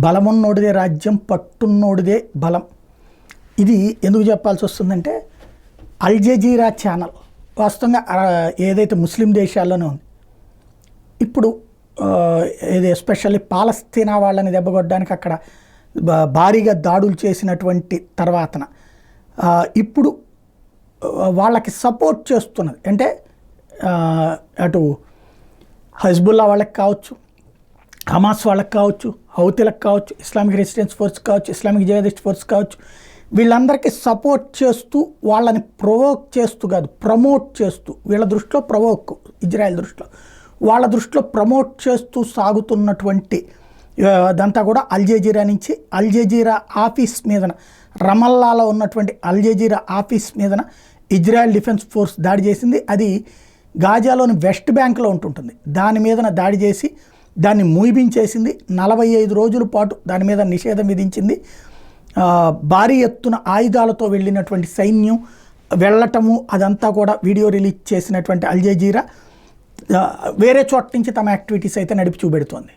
బలమున్నోడిదే రాజ్యం, పట్టున్నోడిదే బలం. ఇది ఎందుకు చెప్పాల్సి వస్తుందంటే, అల్ జజీరా ఛానల్ వాస్తవంగా ఏదైతే ముస్లిం దేశాల్లోనే ఉంది. ఇప్పుడు ఇది ఎస్పెషల్లీ పాలస్తీనా వాళ్ళని దెబ్బకొట్టడానికి అక్కడ భారీగా దాడులు చేసినటువంటి తర్వాతన ఇప్పుడు వాళ్ళకి సపోర్ట్ చేస్తున్నది అంటే అటు హజ్బుల్లా వాళ్ళకి కావచ్చు, హమాస్ వాళ్ళకి కావచ్చు, హౌతీలకు కావచ్చు, ఇస్లామిక్ రెసిస్టెన్స్ ఫోర్స్ కావచ్చు, ఇస్లామిక్ జిహాదిస్ట్ ఫోర్స్ కావచ్చు, వీళ్ళందరికీ సపోర్ట్ చేస్తూ వాళ్ళని ప్రొవోక్ చేస్తూ కాదు, ప్రమోట్ చేస్తూ, వీళ్ళ దృష్టిలో ప్రొవోక్, ఇజ్రాయెల్ దృష్టిలో, వాళ్ళ దృష్టిలో ప్రమోట్ చేస్తూ సాగుతున్నటువంటి అదంతా కూడా అల్ జజీరా నుంచి, అల్ జజీరా ఆఫీస్ మీదన, రమల్లాలో ఉన్నటువంటి అల్ జజీరా ఆఫీస్ మీదన ఇజ్రాయెల్ డిఫెన్స్ ఫోర్స్ దాడి చేసింది. అది గాజాలోని వెస్ట్ బ్యాంక్లో ఉంటుంటుంది. దాని మీదన దాడి చేసి దాన్ని మూయించేసింది. 45 రోజుల పాటు దాని మీద నిషేధం విధించింది. భారీ ఎత్తున ఆయుధాలతో వెళ్ళినటువంటి సైన్యం వెళ్ళటము అదంతా కూడా వీడియో రిలీజ్ చేసినటువంటి అల్ జజీరా వేరే చోట నుంచి తమ యాక్టివిటీస్ అయితే నడిపి చూపెడుతోంది.